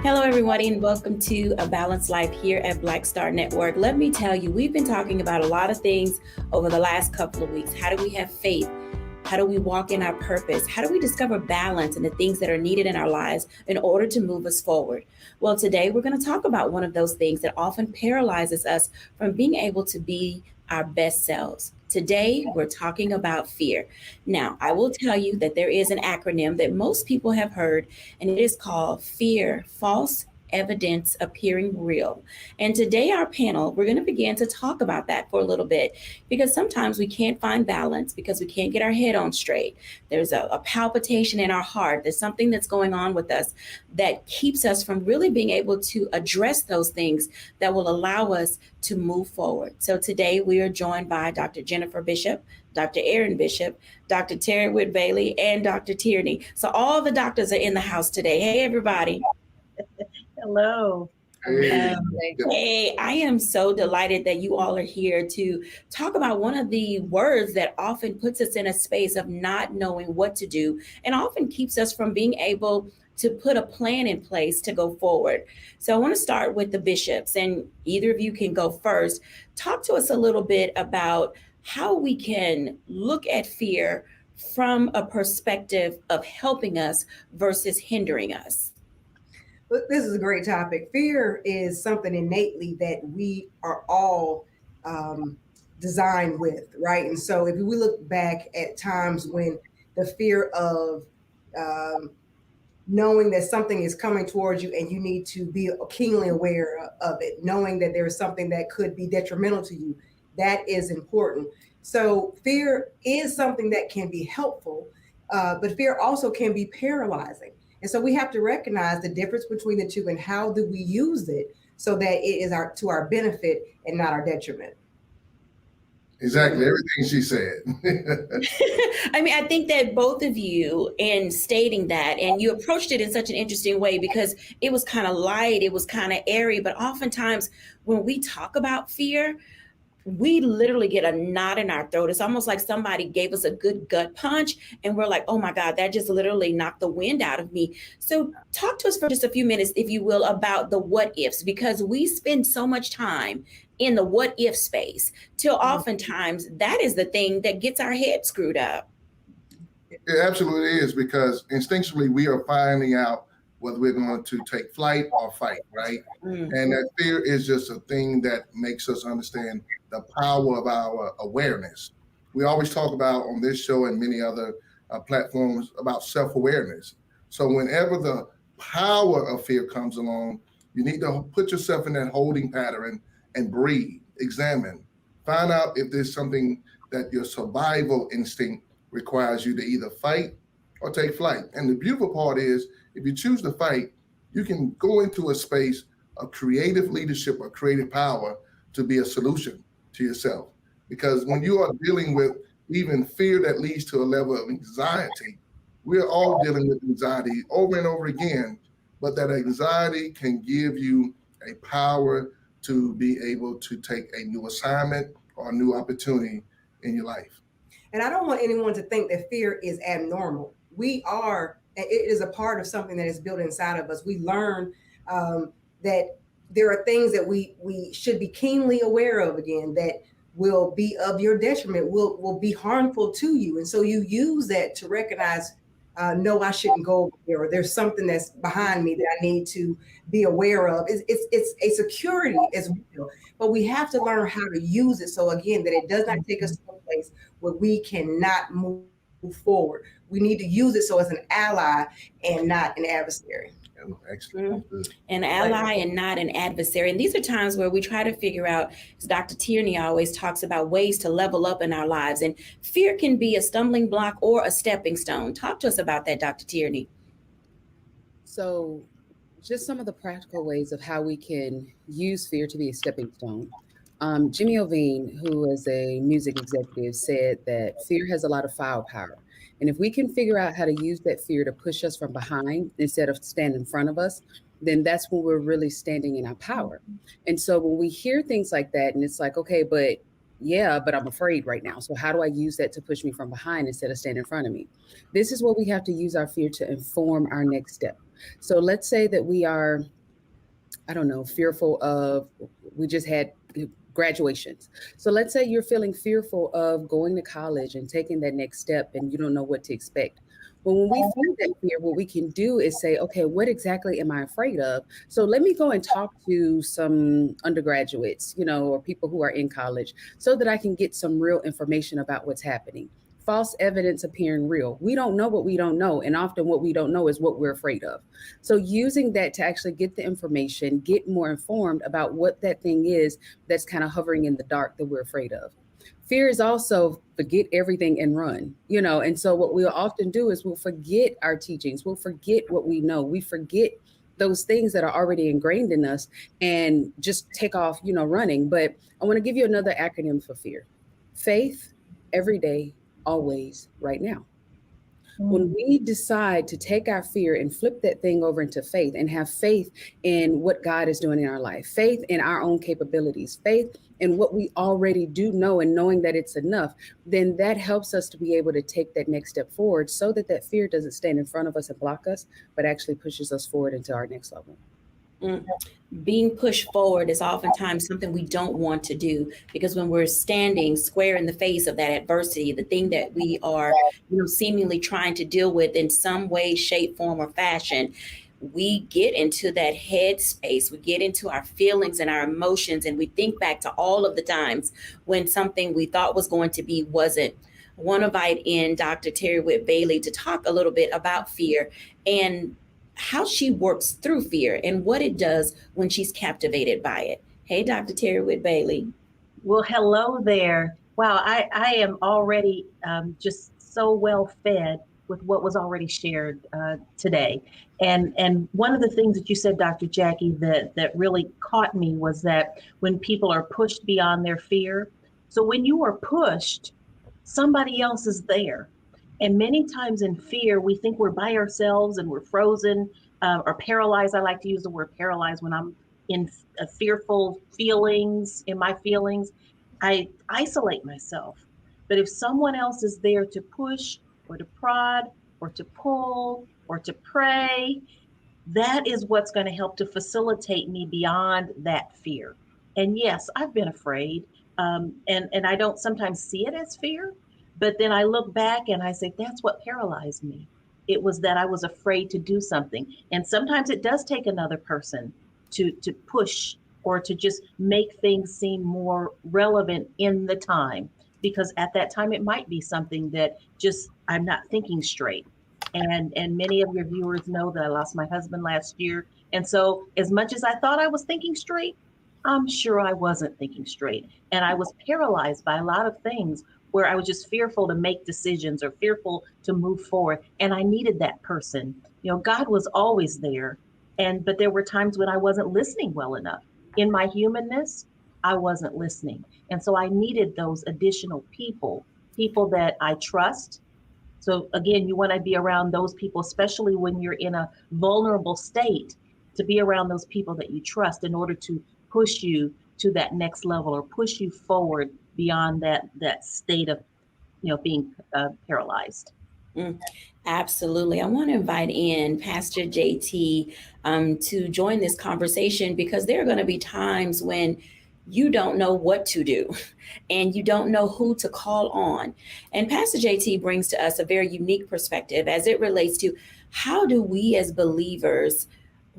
Hello, everybody, and welcome to A Balanced Life here at Black Star Network. Let me tell you, we've been talking about a lot of things over the last couple of weeks. How do we have faith? How do we walk in our purpose? How do we discover balance in the things that are needed in our lives in order to move us forward? Well, today we're going to talk about one of those things that often paralyzes us from being able to be our best selves. Today, we're talking about fear. Now, I will tell you that there is an acronym that most people have heard, and it is called FEAR, false evidence appearing real. And today, our panel, we're going to begin to talk about that for a little bit because sometimes we can't find balance because we can't get our head on straight. There's a palpitation in our heart. There's something that's going on with us that keeps us from really being able to address those things that will allow us to move forward. So today we are joined by Dr. Jennifer Bishop, Dr. Aaron Bishop, Dr. Terry Whit Bailey, and Dr. Tierney. So all the doctors are in the house today. Hey, everybody. Hello. Hey, I am so delighted that you all are here to talk about one of the words that often puts us in a space of not knowing what to do and often keeps us from being able to put a plan in place to go forward. So I want to start with the bishops, and either of you can go first. Talk to us a little bit about how we can look at fear from a perspective of helping us versus hindering us. This is a great topic. Fear is something innately that we are all designed with, right? And so if we look back at times when the fear of knowing that something is coming towards you and you need to be keenly aware of it, knowing that there is something that could be detrimental to you, that is important. So fear is something that can be helpful, but fear also can be paralyzing. And so we have to recognize the difference between the two and how do we use it so that it is to our benefit and not our detriment. Exactly, everything she said. I mean, I think that both of you, in stating that, and you approached it in such an interesting way because it was kind of light, it was kind of airy, but oftentimes when we talk about fear, we literally get a knot in our throat. It's almost like somebody gave us a good gut punch and we're like, oh my God, that just literally knocked the wind out of me. So talk to us for just a few minutes, if you will, about the what ifs, because we spend so much time in the what if space till oftentimes that is the thing that gets our head screwed up. It absolutely is, because instinctually we are finding out whether we're going to take flight or fight, right? Mm-hmm. And that fear is just a thing that makes us understand the power of our awareness. we always talk about on this show and many other platforms about self-awareness. So whenever the power of fear comes along, you need to put yourself in that holding pattern and breathe, examine, find out if there's something that your survival instinct requires you to either fight or take flight. And the beautiful part is, if you choose to fight, you can go into a space of creative leadership or creative power to be a solution to yourself. Because when you are dealing with even fear that leads to a level of anxiety, we're all dealing with anxiety over and over again, but that anxiety can give you a power to be able to take a new assignment or a new opportunity in your life. And I don't want anyone to think that fear is abnormal. It is a part of something that is built inside of us. We learn that there are things that we should be keenly aware of, again, that will be of your detriment, will be harmful to you. And so you use that to recognize, no, I shouldn't go over there, or there's something that's behind me that I need to be aware of. It's a security as well, but we have to learn how to use it. So again, that it does not take us to a place where we cannot move forward. We need to use it so it's an ally and not an adversary. Excellent. An ally and not an adversary. And these are times where we try to figure out, as Dr. Tierney always talks about, ways to level up in our lives. And fear can be a stumbling block or a stepping stone. Talk to us about that, Dr. Tierney. So just some of the practical ways of how we can use fear to be a stepping stone. Jimmy Iovine, who is a music executive, said that fear has a lot of firepower. And if we can figure out how to use that fear to push us from behind instead of stand in front of us, then that's when we're really standing in our power. And so when we hear things like that, and it's like, okay, but I'm afraid right now. So how do I use that to push me from behind instead of stand in front of me? This is what we have to use our fear to inform our next step. So let's say that we are, fearful of, we just had graduations. So let's say you're feeling fearful of going to college and taking that next step and you don't know what to expect. Well, when we feel that fear, what we can do is say, okay, what exactly am I afraid of? So let me go and talk to some undergraduates, or people who are in college so that I can get some real information about what's happening. False evidence appearing real. We don't know what we don't know. And often what we don't know is what we're afraid of. So using that to actually get the information, get more informed about what that thing is that's kind of hovering in the dark that we're afraid of. Fear is also forget everything and run, and so what we'll often do is we'll forget our teachings. We'll forget what we know. We forget those things that are already ingrained in us and just take off, running. But I want to give you another acronym for fear. Faith, every day, always, right now. When we decide to take our fear and flip that thing over into faith and have faith in what God is doing in our life, faith in our own capabilities, faith in what we already do know and knowing that it's enough, then that helps us to be able to take that next step forward so that that fear doesn't stand in front of us and block us, but actually pushes us forward into our next level. Being pushed forward is oftentimes something we don't want to do, because when we're standing square in the face of that adversity, the thing that we are seemingly trying to deal with in some way, shape, form, or fashion, we get into that head space, we get into our feelings and our emotions, and we think back to all of the times when something we thought was going to be wasn't. I want to invite in Dr. Terry Whitt Bailey to talk a little bit about fear and how she works through fear and what it does when she's captivated by it. Hey, Dr. Terry Whitt Bailey. Well, hello there. Wow, I am already just so well fed with what was already shared today. And one of the things that you said, Dr. Jacquie, that really caught me was that when people are pushed beyond their fear, so when you are pushed, somebody else is there. And many times in fear, we think we're by ourselves and we're frozen or paralyzed. I like to use the word paralyzed when I'm in fearful feelings, in my feelings. I isolate myself. But if someone else is there to push or to prod or to pull or to pray, that is what's going to help to facilitate me beyond that fear. And yes, I've been afraid. And I don't sometimes see it as fear. But then I look back and I say, that's what paralyzed me. It was that I was afraid to do something. And sometimes it does take another person to push or to just make things seem more relevant in the time. because at that time it might be something that just I'm not thinking straight. And many of your viewers know that I lost my husband last year. And so as much as I thought I was thinking straight, I'm sure I wasn't thinking straight. And I was paralyzed by a lot of things where I was just fearful to make decisions or fearful to move forward. And I needed that person. You know, God was always there. But there were times when I wasn't listening well enough. In my humanness, I wasn't listening. And so I needed those additional people that I trust. So again, you want to be around those people, especially when you're in a vulnerable state, to be around those people that you trust in order to push you to that next level or push you forward beyond that state of, being paralyzed. Absolutely. I want to invite in Pastor JT to join this conversation, because there are going to be times when you don't know what to do and you don't know who to call on. And Pastor JT brings to us a very unique perspective as it relates to how do we as believers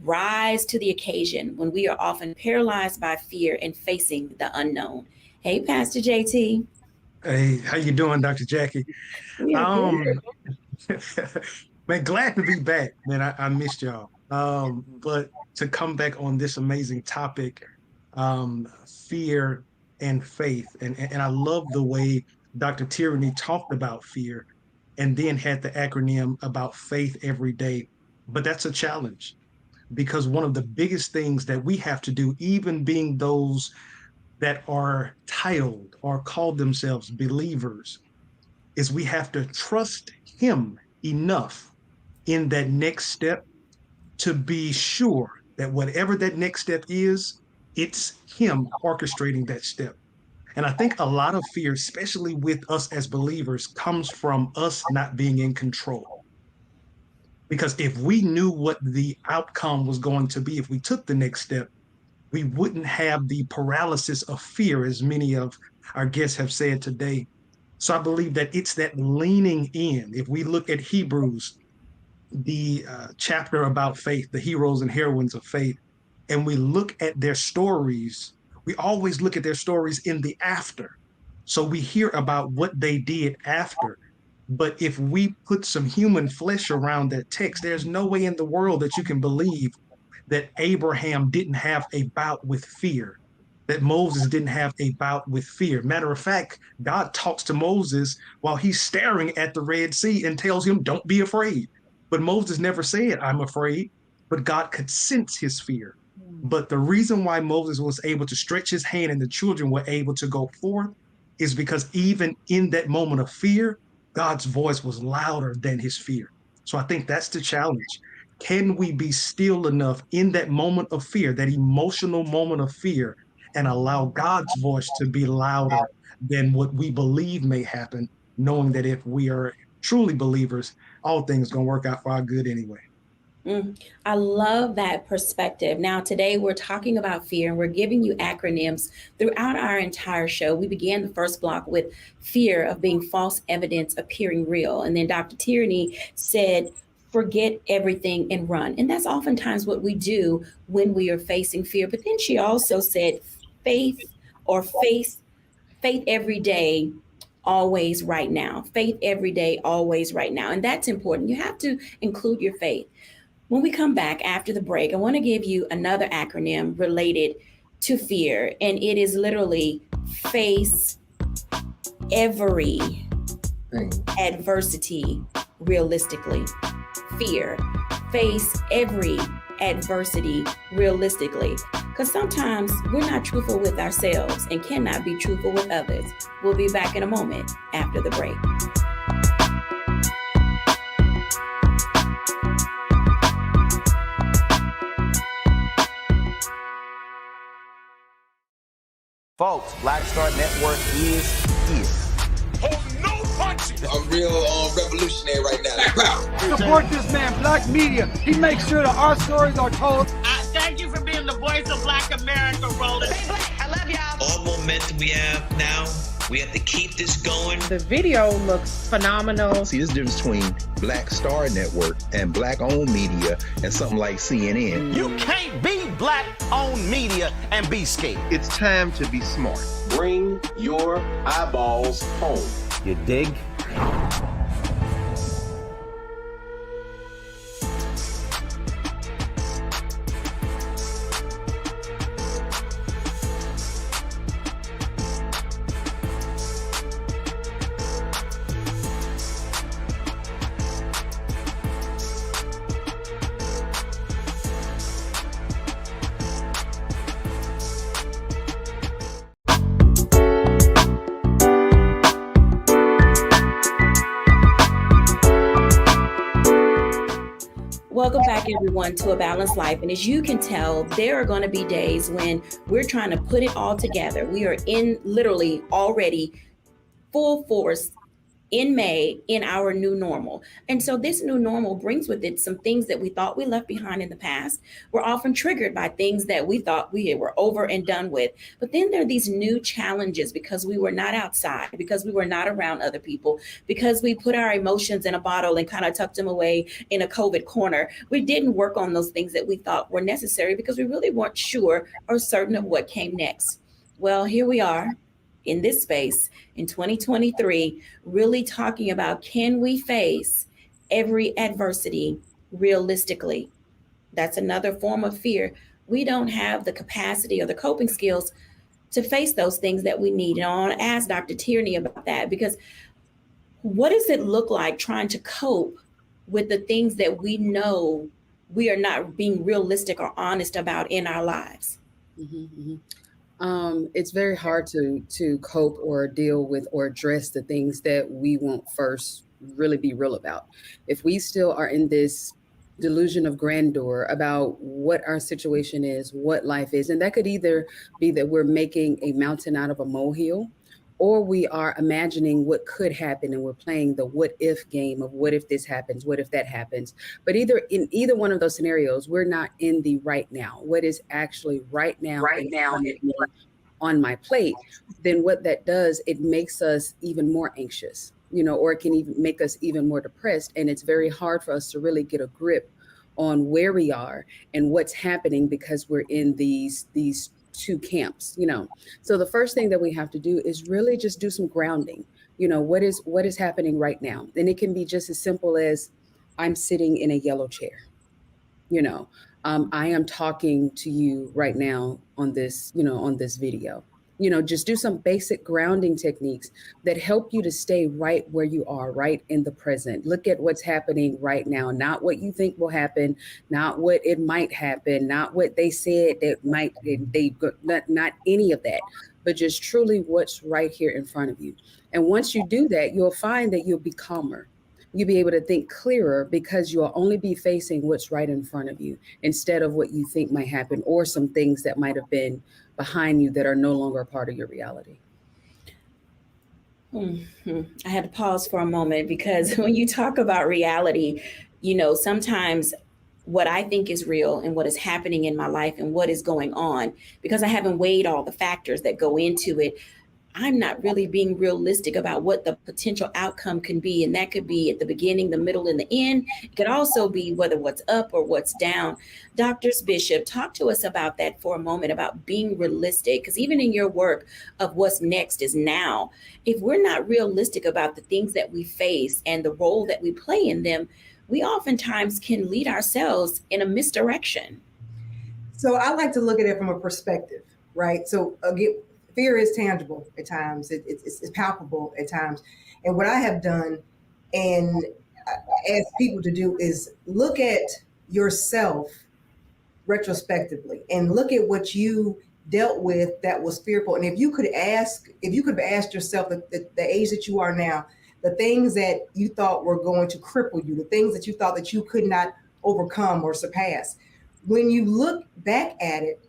rise to the occasion when we are often paralyzed by fear and facing the unknown. Hey, Pastor JT. Hey, how you doing, Dr. Jacquie? We are good. Man, glad to be back, man. I missed y'all. But to come back on this amazing topic, fear and faith. And I love the way Dr. Tierney talked about fear and then had the acronym about faith every day. But that's a challenge, because one of the biggest things that we have to do, even being those that are titled or call themselves believers, is we have to trust him enough in that next step to be sure that whatever that next step is, it's him orchestrating that step. And I think a lot of fear, especially with us as believers, comes from us not being in control. Because if we knew what the outcome was going to be, if we took the next step, we wouldn't have the paralysis of fear, as many of our guests have said today. So I believe that it's that leaning in. If we look at Hebrews, the chapter about faith, the heroes and heroines of faith, and we look at their stories, we always look at their stories in the after. So we hear about what they did after. But if we put some human flesh around that text, there's no way in the world that you can believe that Abraham didn't have a bout with fear, that Moses didn't have a bout with fear. Matter of fact, God talks to Moses while he's staring at the Red Sea and tells him, don't be afraid. But Moses never said, I'm afraid, but God could sense his fear. But the reason why Moses was able to stretch his hand and the children were able to go forth is because even in that moment of fear, God's voice was louder than his fear. So I think that's the challenge. Can we be still enough in that moment of fear, that emotional moment of fear, and allow God's voice to be louder than what we believe may happen, knowing that if we are truly believers, all things going to work out for our good anyway. I love that perspective. Now, today we're talking about fear, and we're giving you acronyms throughout our entire show. We began the first block with fear of being false evidence appearing real. And then Dr. Tierney said, forget everything and run. And that's oftentimes what we do when we are facing fear. But then she also said faith every day, always right now. Faith every day, always right now. And that's important. You have to include your faith. When we come back after the break, I want to give you another acronym related to fear. And it is literally face every adversity realistically. Fear. Face every adversity realistically. Because sometimes we're not truthful with ourselves and cannot be truthful with others. We'll be back in a moment after the break. Folks, Black Star Network is here. Hold no punches. I'm real revolutionary right now. Support this man, Black Media. He makes sure that our stories are told. Thank you for being the voice of Black America, Roland. Stay black. I love y'all. All momentum we have now, we have to keep this going. The video looks phenomenal. See, there's a difference between Black Star Network and Black-owned media and something like CNN. You can't be Black-owned media and be scared. It's time to be smart. bring your eyeballs home. You dig? Welcome back, everyone, to A Balanced Life. And as you can tell, there are going to be days when we're trying to put it all together. We are in literally already full force in May in our new normal. And so this new normal brings with it some things that we thought we left behind in the past. We're often triggered by things that we thought we were over and done with. But then there are these new challenges because we were not outside, because we were not around other people, because we put our emotions in a bottle and kind of tucked them away in a COVID corner. We didn't work on those things that we thought were necessary because we really weren't sure or certain of what came next. Well, here we are in this space in 2023, really talking about, can we face every adversity realistically? That's another form of fear. We don't have the capacity or the coping skills to face those things that we need. And I want to ask Dr. Tierney about that, because what does it look like trying to cope with the things that we know we are not being realistic or honest about in our lives? It's very hard to cope or deal with or address the things that we won't first really be real about. If we still are in this delusion of grandeur about what our situation is, what life is, and that could either be that we're making a mountain out of a molehill, or we are imagining what could happen and we're playing the what if game of what if this happens, what if that happens. But in either one of those scenarios, we're not in the right now. What is actually right now on my plate, then what that does, it makes us even more anxious, or it can even make us even more depressed. And it's very hard for us to really get a grip on where we are and what's happening because we're in these two camps. So the first thing that we have to do is really just do some grounding. What is happening right now? And it can be just as simple as, I'm sitting in a yellow chair. I am talking to you right now on this video. Just do some basic grounding techniques that help you to stay right where you are, right in the present. Look at what's happening right now, not what you think will happen, not what it might happen, not what they said that might, not any of that, but just truly what's right here in front of you. And once you do that, you'll find that you'll be calmer. You'll be able to think clearer because you'll only be facing what's right in front of you instead of what you think might happen or some things that might have been behind you that are no longer a part of your reality. I had to pause for a moment because when you talk about reality, sometimes what I think is real and what is happening in my life and what is going on, because I haven't weighed all the factors that go into it, I'm not really being realistic about what the potential outcome can be. And that could be at the beginning, the middle, and the end. It could also be whether what's up or what's down. Dr. Bishop, talk to us about that for a moment, about being realistic, because even in your work of what's next is now, if we're not realistic about the things that we face and the role that we play in them, we oftentimes can lead ourselves in a misdirection. So I like to look at it from a perspective, right? So again, fear is tangible at times. It's palpable at times. And what I have done and ask people to do is look at yourself retrospectively and look at what you dealt with that was fearful. And if you could have asked yourself at the age that you are now, the things that you thought were going to cripple you, the things that you thought that you could not overcome or surpass, when you look back at it,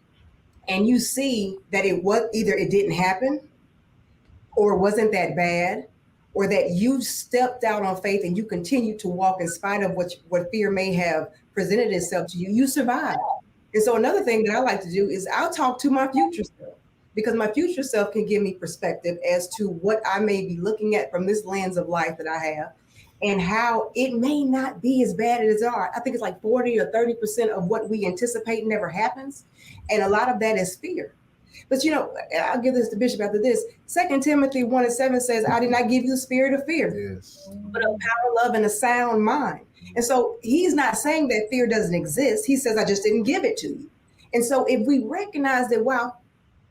and you see that either it didn't happen or wasn't that bad, or that you stepped out on faith and you continued to walk in spite of what fear may have presented itself to you, you survived. And so another thing that I like to do is I'll talk to my future self, because my future self can give me perspective as to what I may be looking at from this lens of life that I have, and how it may not be as bad as it are. I think it's like 40 or 30% of what we anticipate never happens. And a lot of that is fear. But I'll give this to Bishop after this. 2 Timothy 1:7 says, I did not give you the spirit of fear, but of power, love, and a sound mind. And so he's not saying that fear doesn't exist. He says, I just didn't give it to you. And so if we recognize that while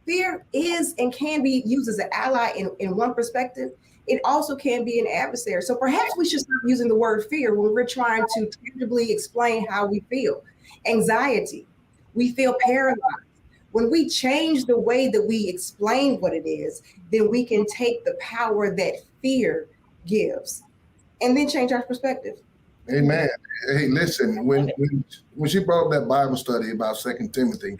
fear is and can be used as an ally in one perspective, it also can be an adversary. So perhaps we should stop using the word fear when we're trying to tangibly explain how we feel. Anxiety, we feel paralyzed. When we change the way that we explain what it is, then we can take the power that fear gives and then change our perspective. Amen. Hey, listen, when she brought up that Bible study about 2 Timothy,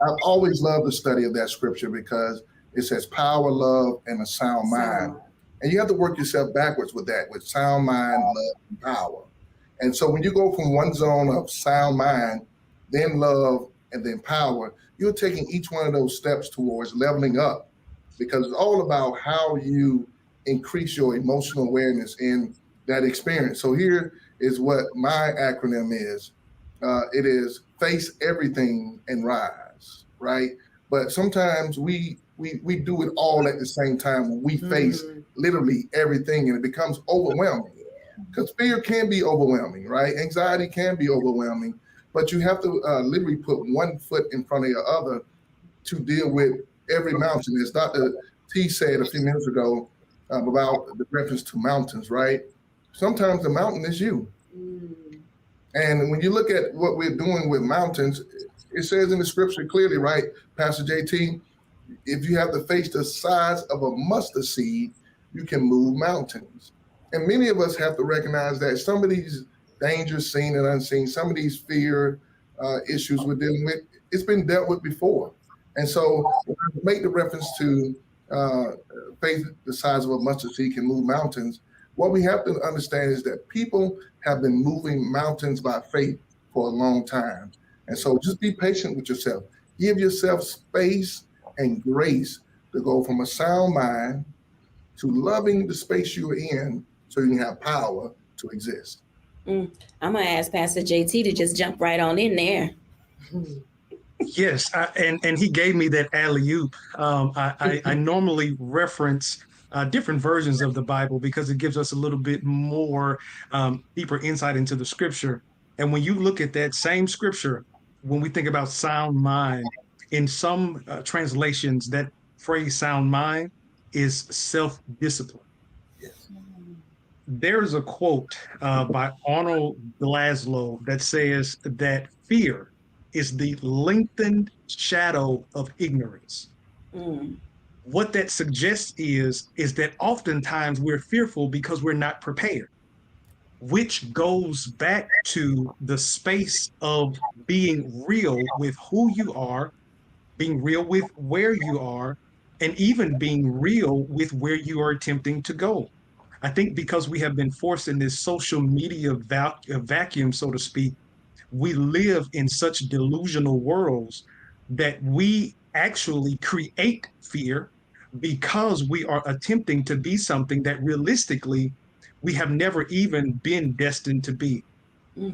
I've always loved the study of that scripture because it says power, love, and a sound mind. And you have to work yourself backwards with that, with sound mind, love, and power. And so when you go from one zone of sound mind, then love, and then power, you're taking each one of those steps towards leveling up, because it's all about how you increase your emotional awareness in that experience. So here is what my acronym is. It is face everything and rise, right? But sometimes we do it all at the same time when we face literally everything, and it becomes overwhelming. Because fear can be overwhelming, right? Anxiety can be overwhelming, but you have to literally put one foot in front of your other to deal with every mountain. As Dr. T said a few minutes ago about the reference to mountains, right? Sometimes the mountain is you. And when you look at what we're doing with mountains, it says in the scripture clearly, right, Pastor JT, if you have the faith the size of a mustard seed, you can move mountains. And many of us have to recognize that some of these dangers seen and unseen, some of these fear issues we're dealing with, it's been dealt with before. And so when I make the reference to faith the size of a mustard seed can move mountains, what we have to understand is that people have been moving mountains by faith for a long time. And so just be patient with yourself. Give yourself space and grace to go from a sound mind to loving the space you're in so you can have power to exist. I'm going to ask Pastor JT to just jump right on in there. Yes, and he gave me that alley-oop. I normally reference different versions of the Bible because it gives us a little bit more deeper insight into the scripture. And when you look at that same scripture, when we think about sound mind, in some translations, that phrase sound mind is self-discipline. Yes. There's a quote by Arnold Glasgow that says that fear is the lengthened shadow of ignorance. What that suggests is that oftentimes we're fearful because we're not prepared, which goes back to the space of being real with who you are, being real with where you are, and even being real with where you are attempting to go. I think because we have been forced in this social media vacuum, so to speak, we live in such delusional worlds that we actually create fear because we are attempting to be something that realistically we have never even been destined to be.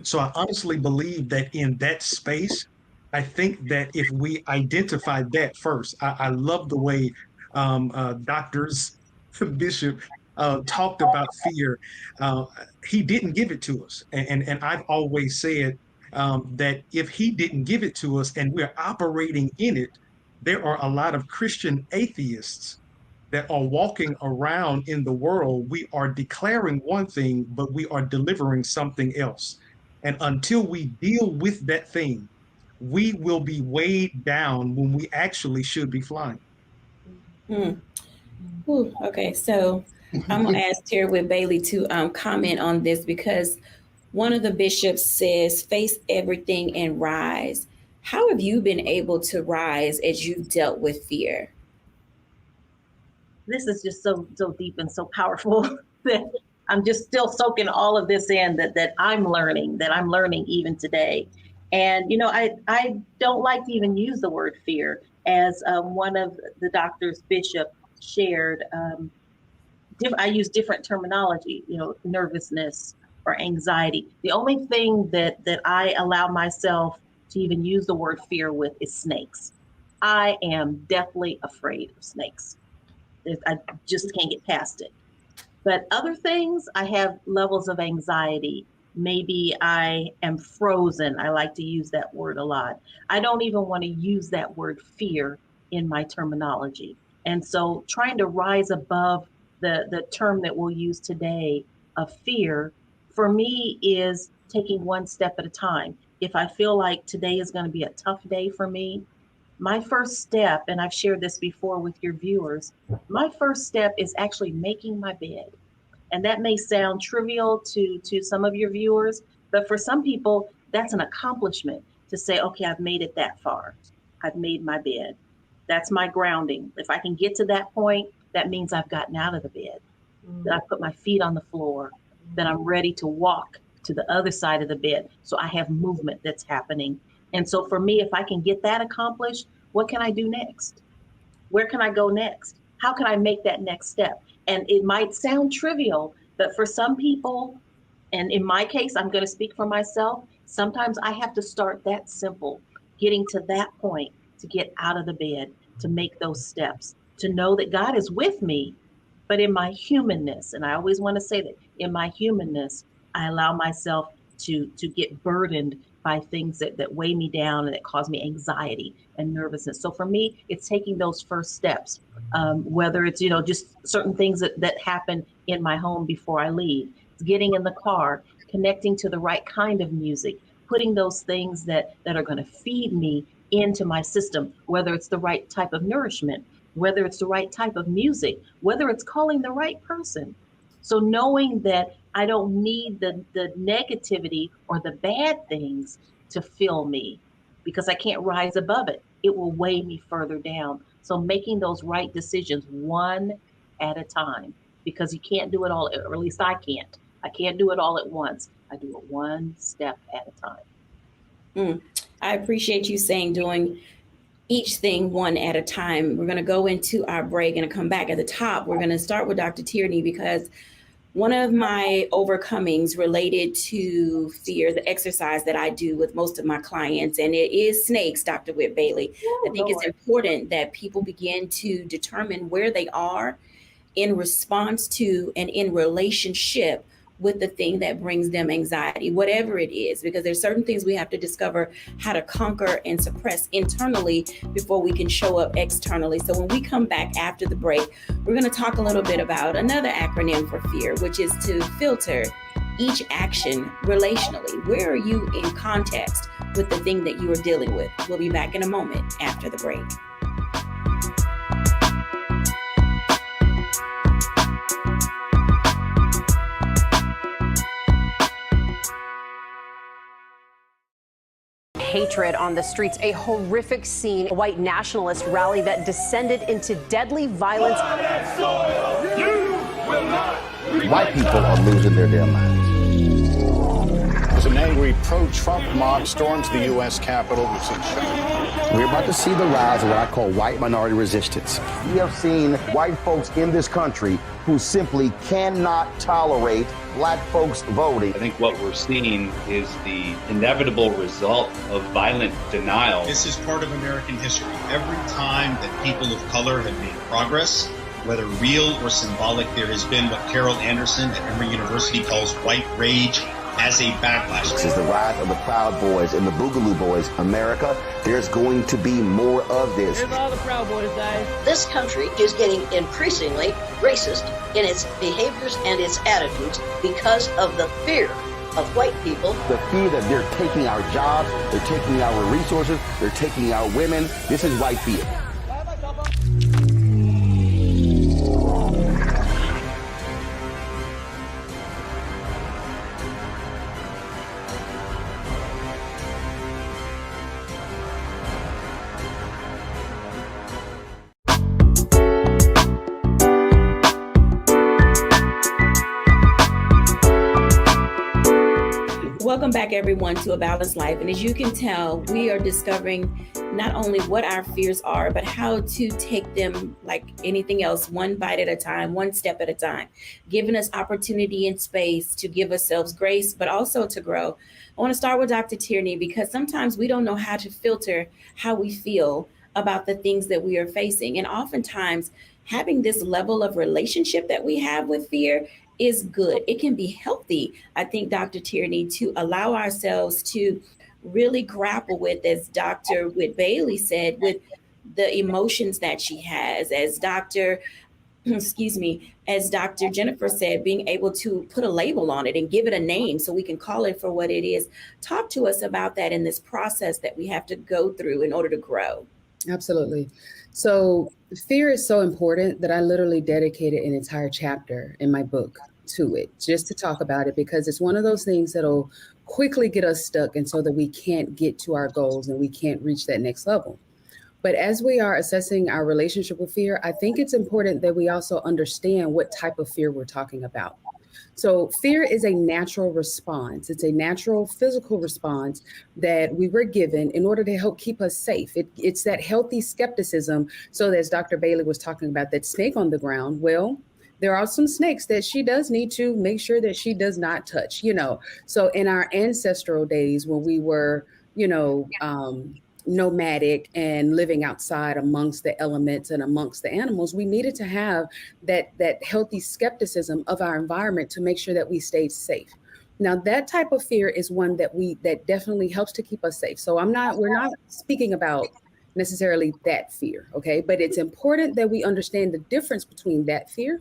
So I honestly believe that in that space, I think that if we identify that first, I love the way doctors, Bishop, talked about fear. He didn't give it to us. And I've always said that if he didn't give it to us and we're operating in it, there are a lot of Christian atheists that are walking around in the world. We are declaring one thing, but we are delivering something else. And until we deal with that thing, we will be weighed down when we actually should be flying. Okay, so I'm going to ask Terry Bailey to comment on this, because one of the bishops says, face everything and rise. How have you been able to rise as you've dealt with fear? This is just so deep and so powerful that I'm just still soaking all of this in that I'm learning even today. And, I don't like to even use the word fear, as one of the doctors, Bishop, shared. I use different terminology, nervousness or anxiety. The only thing that I allow myself to even use the word fear with is snakes. I am deathly afraid of snakes. I just can't get past it. But other things, I have levels of anxiety. Maybe I am frozen. I like to use that word a lot. I don't even want to use that word fear in my terminology. And so trying to rise above the term that we'll use today of fear, for me, is taking one step at a time. If I feel like today is going to be a tough day for me, my first step, and I've shared this before with your viewers, my first step is actually making my bed. And that may sound trivial to some of your viewers, but for some people, that's an accomplishment to say, okay, I've made it that far. I've made my bed. That's my grounding. If I can get to that point, that means I've gotten out of the bed, that I put my feet on the floor, that I'm ready to walk to the other side of the bed. So I have movement that's happening. And so for me, if I can get that accomplished, what can I do next? Where can I go next? How can I make that next step? And it might sound trivial, but for some people, and in my case, I'm going to speak for myself, sometimes I have to start that simple, getting to that point to get out of the bed, to make those steps, to know that God is with me, but in my humanness, and I always want to say that, in my humanness, I allow myself to get burdened by things that weigh me down and that cause me anxiety and nervousness. So for me, it's taking those first steps, whether it's, just certain things that happen in my home before I leave. It's getting in the car, connecting to the right kind of music, putting those things that are going to feed me into my system, whether it's the right type of nourishment, whether it's the right type of music, whether it's calling the right person. So knowing that I don't need the negativity or the bad things to fill me, because I can't rise above it. It will weigh me further down. So making those right decisions one at a time, because you can't do it all, or at least I can't. I can't do it all at once. I do it one step at a time. I appreciate you saying doing each thing one at a time. We're going to go into our break and come back at the top. We're going to start with Dr. Tierney, because one of my overcomings related to fear, the exercise that I do with most of my clients, and it is snakes, Dr. Whit Bailey. I think it's important that people begin to determine where they are in response to and in relationship with the thing that brings them anxiety, whatever it is, because there's certain things we have to discover how to conquer and suppress internally before we can show up externally. So when we come back after the break, we're going to talk a little bit about another acronym for fear, which is to filter each action relationally. Where are you in context with the thing that you are dealing with? We'll be back in a moment after the break. Hatred on the streets, a horrific scene, a white nationalist rally that descended into deadly violence. White people are losing their damn minds. As an angry pro-Trump mob storms the U.S. Capitol, we're about to see the rise of what I call white minority resistance. We have seen white folks in this country who simply cannot tolerate black folks voting. I think what we're seeing is the inevitable result of violent denial. This is part of American history. Every time that people of color have made progress, whether real or symbolic, there has been what Carol Anderson at Emory University calls white rage as a backlash. This is the rise of the Proud Boys and the Boogaloo Boys. America, there's going to be more of this. Here's all the Proud Boys, guys. This country is getting increasingly racist in its behaviors and its attitudes because of the fear of white people. The fear that they're taking our jobs, they're taking our resources, they're taking our women. This is white fear. Welcome back, everyone, to A Balanced Life. And as you can tell, we are discovering not only what our fears are, but how to take them, like anything else, one bite at a time, one step at a time, giving us opportunity and space to give ourselves grace, but also to grow. I want to start with Dr. Tierney, because sometimes we don't know how to filter how we feel about the things that we are facing. And oftentimes, having this level of relationship that we have with fear is good. It can be healthy, I think, Dr. Tierney, to allow ourselves to really grapple with, as Dr. Whit Bailey said, with the emotions that she has, as Dr. excuse me, as Dr. Jennifer said, being able to put a label on it and give it a name so we can call it for what it is. Talk to us about that in this process that we have to go through in order to grow. Absolutely. So fear is so important that I literally dedicated an entire chapter in my book to it, just to talk about it, because it's one of those things that'll quickly get us stuck, and so that we can't get to our goals and we can't reach that next level. But as we are assessing our relationship with fear, I think it's important that we also understand what type of fear we're talking about. So fear is a natural response. It's a natural physical response that we were given in order to help keep us safe. It's that healthy skepticism. So as Dr. Bailey was talking about that snake on the ground, well, there are some snakes that she does need to make sure that she does not touch, So in our ancestral days when we were, nomadic and living outside amongst the elements and amongst the animals, we needed to have that healthy skepticism of our environment to make sure that we stayed safe. Now, that type of fear is one that definitely helps to keep us safe. So we're not speaking about necessarily that fear, okay? But it's important that we understand the difference between that fear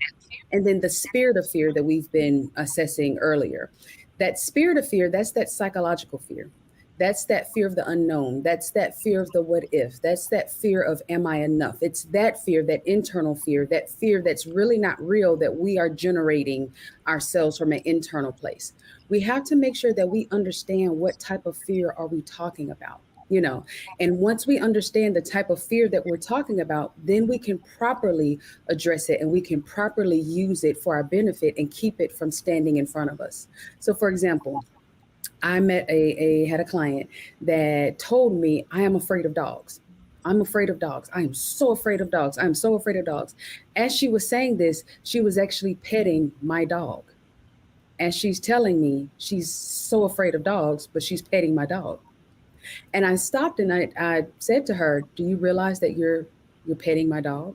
and then the spirit of fear that we've been assessing earlier. That spirit of fear, that's that psychological fear. That's that fear of the unknown. That's that fear of the what if. That's that fear of am I enough? It's that fear, that internal fear, that fear that's really not real, that we are generating ourselves from an internal place. We have to make sure that we understand what type of fear are we talking about, And once we understand the type of fear that we're talking about, then we can properly address it and we can properly use it for our benefit and keep it from standing in front of us. So for example, I had a client that told me, I am afraid of dogs. I'm afraid of dogs. I am so afraid of dogs. I'm so afraid of dogs. As she was saying this, she was actually petting my dog. And she's telling me she's so afraid of dogs, but she's petting my dog. And I stopped and I said to her, do you realize that you're petting my dog?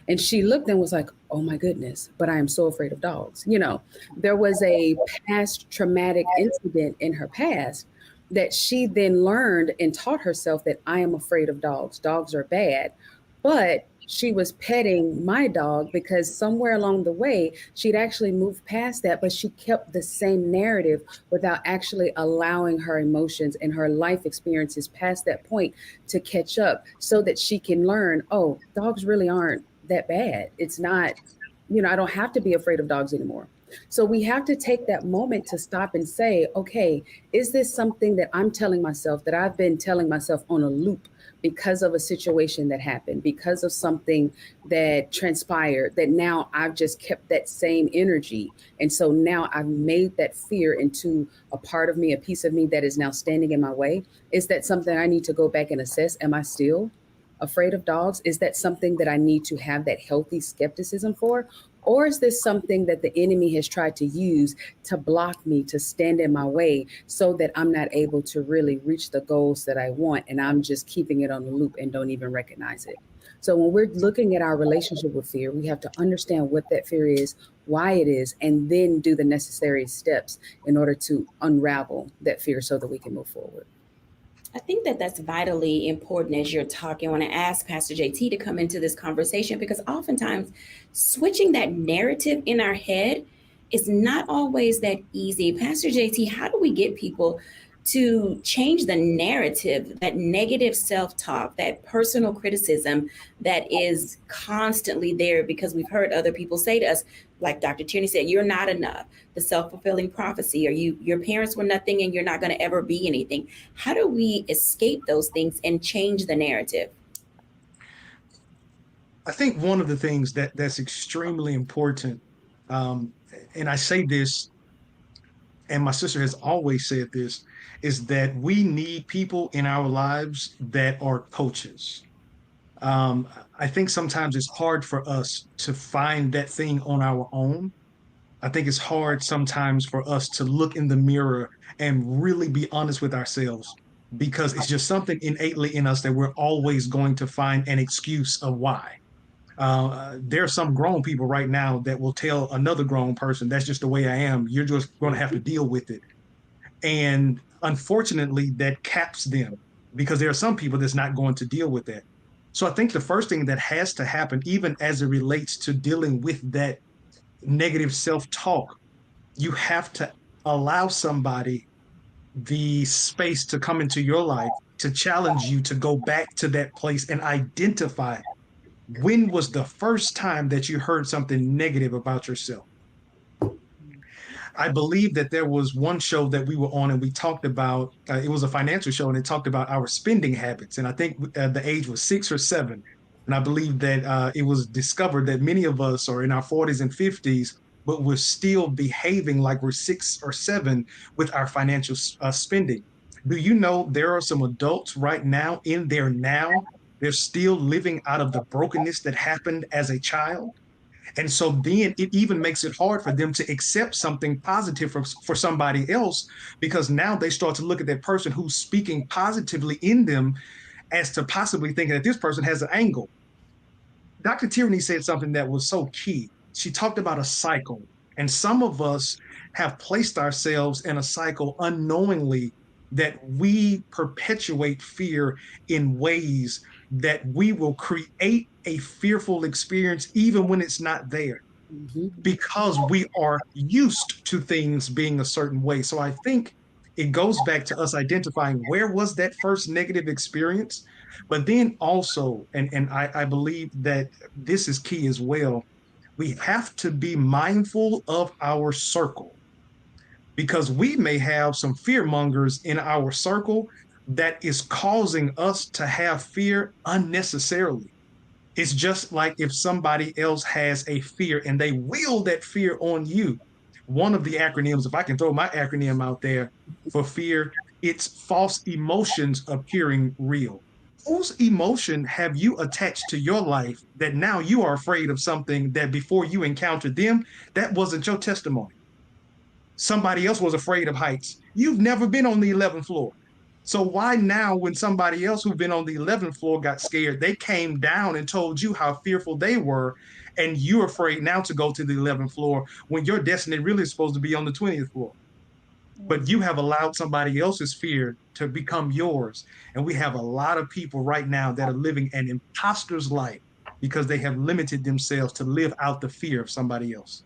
And she looked and was like, oh my goodness, but I am so afraid of dogs. There was a past traumatic incident in her past that she then learned and taught herself that I am afraid of dogs. Dogs are bad. But she was petting my dog because somewhere along the way, she'd actually moved past that, but she kept the same narrative without actually allowing her emotions and her life experiences past that point to catch up so that she can learn, oh, dogs really aren't that bad. It's not, I don't have to be afraid of dogs anymore. So we have to take that moment to stop and say, okay, is this something that I'm telling myself, that I've been telling myself on a loop because of a situation that happened, because of something that transpired, that now I've just kept that same energy. And so now I've made that fear into a part of me, a piece of me that is now standing in my way. Is that something I need to go back and assess? Am I still afraid of dogs? Is that something that I need to have that healthy skepticism for? Or is this something that the enemy has tried to use to block me, to stand in my way so that I'm not able to really reach the goals that I want and I'm just keeping it on the loop and don't even recognize it? So when we're looking at our relationship with fear, we have to understand what that fear is, why it is, and then do the necessary steps in order to unravel that fear so that we can move forward. I think that that's vitally important as you're talking. I want to ask Pastor JT to come into this conversation because oftentimes switching that narrative in our head is not always that easy. Pastor JT, how do we get people to change the narrative, that negative self-talk, that personal criticism that is constantly there because we've heard other people say to us, like Dr. Tierney said, you're not enough, the self-fulfilling prophecy, or your parents were nothing and you're not going to ever be anything. How do we escape those things and change the narrative? I think one of the things that's extremely important, and I say this, and my sister has always said this, is that we need people in our lives that are coaches. I think sometimes it's hard for us to find that thing on our own. I think it's hard sometimes for us to look in the mirror and really be honest with ourselves. because it's just something innately in us that we're always going to find an excuse of why. There are some grown people right now that will tell another grown person, that's just the way I am. You're just going to have to deal with it. And unfortunately, that caps them, because there are some people that's not going to deal with that. So I think the first thing that has to happen, even as it relates to dealing with that negative self-talk, you have to allow somebody the space to come into your life to challenge you to go back to that place and identify when was the first time that you heard something negative about yourself. I believe that there was one show that we were on and we talked about, it was a financial show, and it talked about our spending habits. And I think the age was 6 or 7. And I believe that it was discovered that many of us are in our 40s and 50s, but we're still behaving like we're 6 or 7 with our financial spending. Do you know there are some adults right now in there now, they're still living out of the brokenness that happened as a child? And so then it even makes it hard for them to accept something positive for somebody else, because now they start to look at that person who's speaking positively in them as to possibly thinking that this person has an angle. Dr. Tierney said something that was so key. She talked about a cycle, and some of us have placed ourselves in a cycle unknowingly that we perpetuate fear in ways that we will create a fearful experience even when it's not there, because we are used to things being a certain way. So I think it goes back to us identifying where was that first negative experience, but then also, and I believe that this is key as well, we have to be mindful of our circle, because we may have some fear mongers in our circle that is causing us to have fear unnecessarily. It's just like if somebody else has a fear and they will that fear on you. One of the acronyms, if I can throw my acronym out there for fear, it's false emotions appearing real. Whose emotion have you attached to your life that now you are afraid of something that before you encountered them, that wasn't your testimony? Somebody else was afraid of heights. You've never been on the 11th floor. So why now, when somebody else who'd been on the 11th floor got scared, they came down and told you how fearful they were, and you're afraid now to go to the 11th floor when your destiny really is supposed to be on the 20th floor? But you have allowed somebody else's fear to become yours. And we have a lot of people right now that are living an imposter's life because they have limited themselves to live out the fear of somebody else.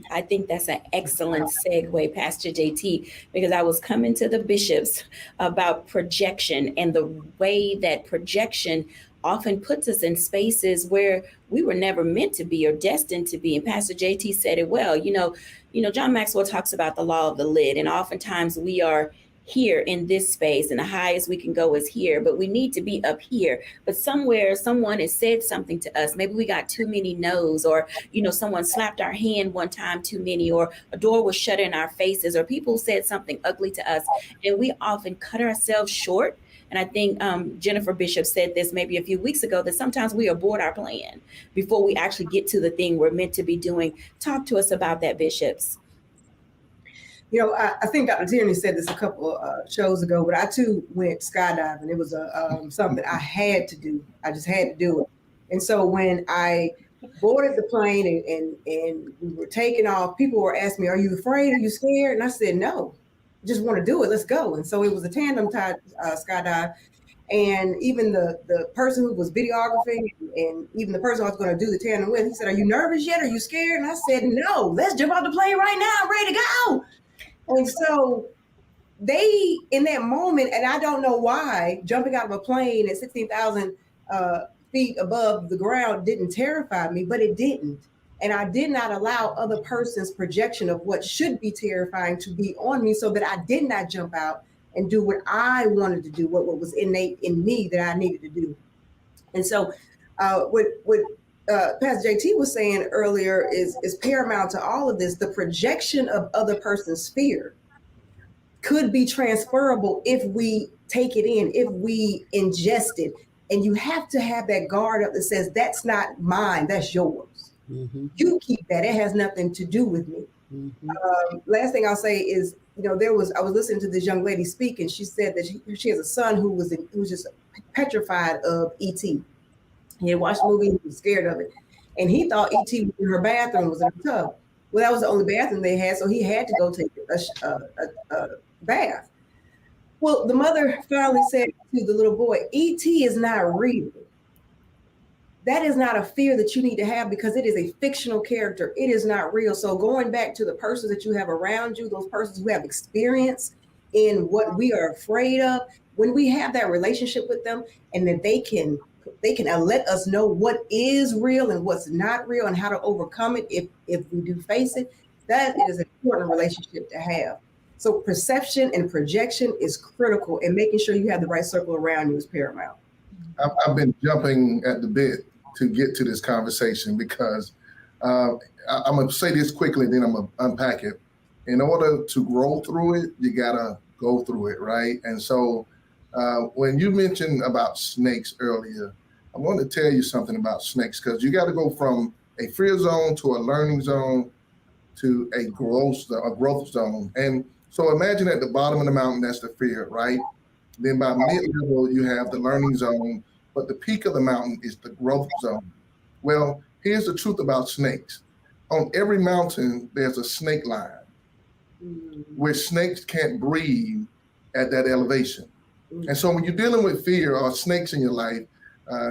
I think that's an excellent segue, Pastor JT, because I was coming to the bishops about projection and the way that projection often puts us in spaces where we were never meant to be or destined to be. And Pastor JT said it well. You know, John Maxwell talks about the law of the lid, and oftentimes we are here in this space and the highest we can go is here, but we need to be up here. But somewhere someone has said something to us. Maybe we got too many no's, or, someone slapped our hand one time too many, or a door was shut in our faces, or people said something ugly to us. And we often cut ourselves short. And I think Jennifer Bishop said this maybe a few weeks ago, that sometimes we abort our plan before we actually get to the thing we're meant to be doing. Talk to us about that, bishops. I think Dr. Tierney said this a couple of shows ago, but I too went skydiving. It was something I had to do. I just had to do it. And so when I boarded the plane and we were taking off, people were asking me, "Are you afraid? Are you scared?" And I said, "No, I just want to do it. Let's go." And so it was a tandem skydive. And even the person who was videographing and even the person I was going to do the tandem with, he said, "Are you nervous yet? Are you scared?" And I said, "No, let's jump out the plane right now. I'm ready to go." And so they, in that moment, and I don't know why, jumping out of a plane at 16,000 feet above the ground didn't terrify me, but it didn't. And I did not allow other person's projection of what should be terrifying to be on me, so that I did not jump out and do what I wanted to do, what was innate in me that I needed to do. And so what Pastor JT was saying earlier is paramount to all of this. The projection of other person's fear could be transferable if we take it in, if we ingest it. And you have to have that guard up that says, "That's not mine, that's yours. Mm-hmm. You keep that, it has nothing to do with me." Mm-hmm. Last thing I'll say is I was listening to this young lady speak, and she said that she has a son who was just petrified of E.T. He had watched the movie, he was scared of it. And he thought E.T. was in her bathroom, was in her tub. Well, that was the only bathroom they had, so he had to go take a bath. Well, the mother finally said to the little boy, E.T. is not real. That is not a fear that you need to have because it is a fictional character. It is not real. So going back to the persons that you have around you, those persons who have experience in what we are afraid of, when we have that relationship with them and that they can let us know what is real and what's not real and how to overcome it if we do face it, that is an important relationship to have. So perception and projection is critical, and making sure you have the right circle around you is paramount. I've been jumping at the bit to get to this conversation because I'm going to say this quickly, and then I'm going to unpack it. In order to grow through it, you got to go through it, right? And so when you mentioned about snakes earlier, I want to tell you something about snakes because you got to go from a fear zone to a learning zone to a growth zone. And so imagine at the bottom of the mountain, that's the fear, right? Then by mid-level, you have the learning zone, but the peak of the mountain is the growth zone. Well, here's the truth about snakes. On every mountain, there's a snake line where snakes can't breathe at that elevation. And so when you're dealing with fear or snakes in your life,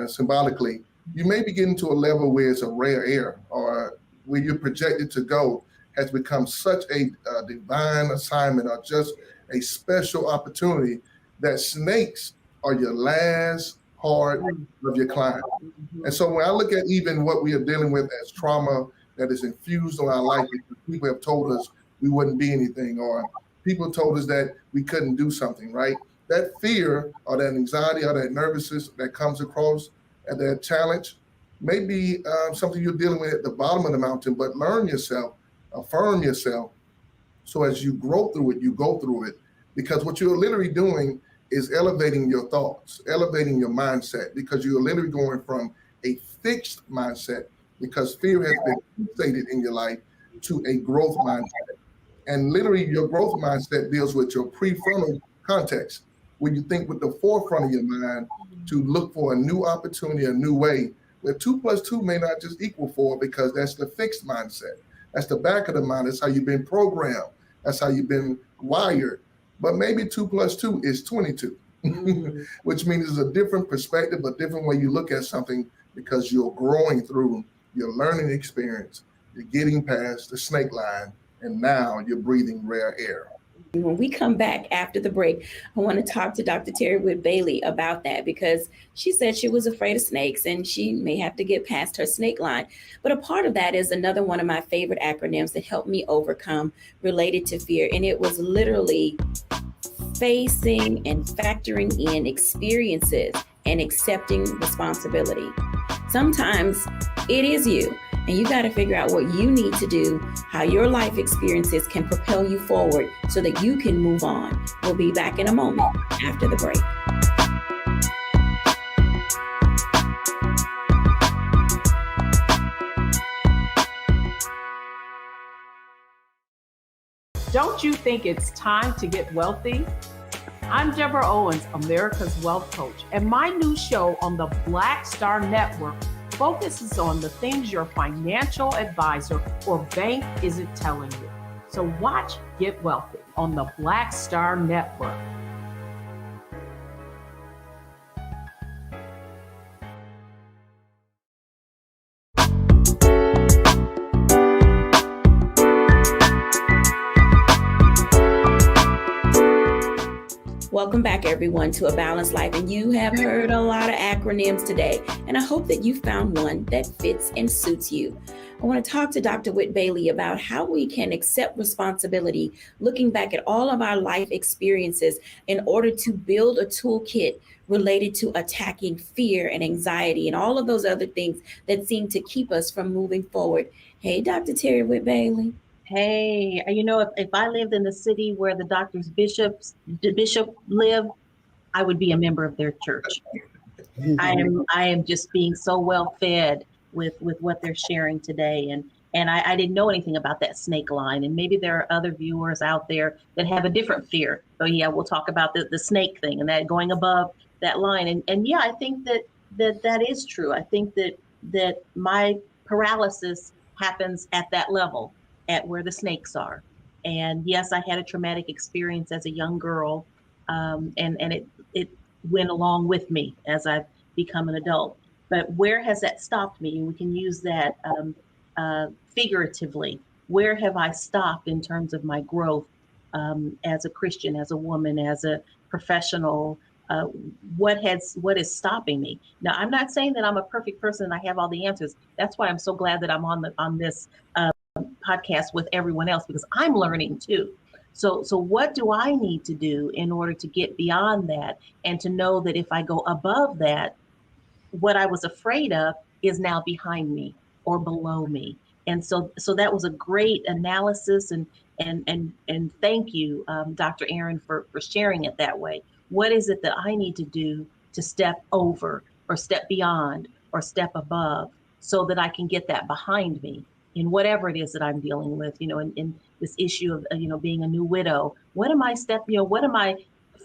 symbolically, you may be getting to a level where it's a rare air or where you're projected to go has become such a divine assignment or just a special opportunity that snakes are your last part of your climb. And so when I look at even what we are dealing with as trauma that is infused on our life, because people have told us we wouldn't be anything, or people told us that we couldn't do something, right? That fear or that anxiety or that nervousness that comes across at that challenge may be something you're dealing with at the bottom of the mountain, but learn yourself, affirm yourself. So as you grow through it, you go through it, because what you're literally doing is elevating your thoughts, elevating your mindset, because you're literally going from a fixed mindset, because fear has been fixated in your life, to a growth mindset. And literally your growth mindset deals with your prefrontal cortex, when you think with the forefront of your mind to look for a new opportunity, a new way, where 2 + 2 may not just equal 4, because that's the fixed mindset. That's the back of the mind. That's how you've been programmed. That's how you've been wired. But maybe 2 + 2 is 22, which means it's a different perspective, a different way you look at something, because you're growing through your learning experience. You're getting past the snake line, and now you're breathing rare air. When we come back after the break, I want to talk to Dr. Terry Whitt-Bailey about that, because she said she was afraid of snakes and she may have to get past her snake line. But a part of that is another one of my favorite acronyms that helped me overcome related to fear. And it was literally facing and factoring in experiences and accepting responsibility. Sometimes it is you. And you got to figure out what you need to do, how your life experiences can propel you forward so that you can move on. We'll be back in a moment after the break. Don't you think it's time to get wealthy? I'm Deborah Owens, America's Wealth Coach, and my new show on the Black Star Network focuses on the things your financial advisor or bank isn't telling you. So watch Get Wealthy on the Black Star Network. Welcome back, everyone, to A Balanced Life. And you have heard a lot of acronyms today, and I hope that you found one that fits and suits you. I want to talk to Dr. Whitt-Bailey about how we can accept responsibility, looking back at all of our life experiences in order to build a toolkit related to attacking fear and anxiety and all of those other things that seem to keep us from moving forward. Hey, Dr. Terry Whitt-Bailey. Hey, if I lived in the city where the doctor's bishop live, I would be a member of their church. I am just being so well fed with what they're sharing today. And I didn't know anything about that snake line. And maybe there are other viewers out there that have a different fear. So yeah, we'll talk about the snake thing and that going above that line. And yeah, I think that is true. I think that my paralysis happens at that level, at where the snakes are. And yes, I had a traumatic experience as a young girl, and it went along with me as I've become an adult. But where has that stopped me? And we can use that figuratively. Where have I stopped in terms of my growth as a Christian, as a woman, as a professional? What is stopping me? Now, I'm not saying that I'm a perfect person and I have all the answers. That's why I'm so glad that I'm on this podcast with everyone else, because I'm learning too. So what do I need to do in order to get beyond that and to know that if I go above that, what I was afraid of is now behind me or below me? And so that was a great analysis, and thank you, Dr. Aaron, for sharing it that way. What is it that I need to do to step over or step beyond or step above so that I can get that behind me in whatever it is that I'm dealing with, in this issue of, being a new widow? What am I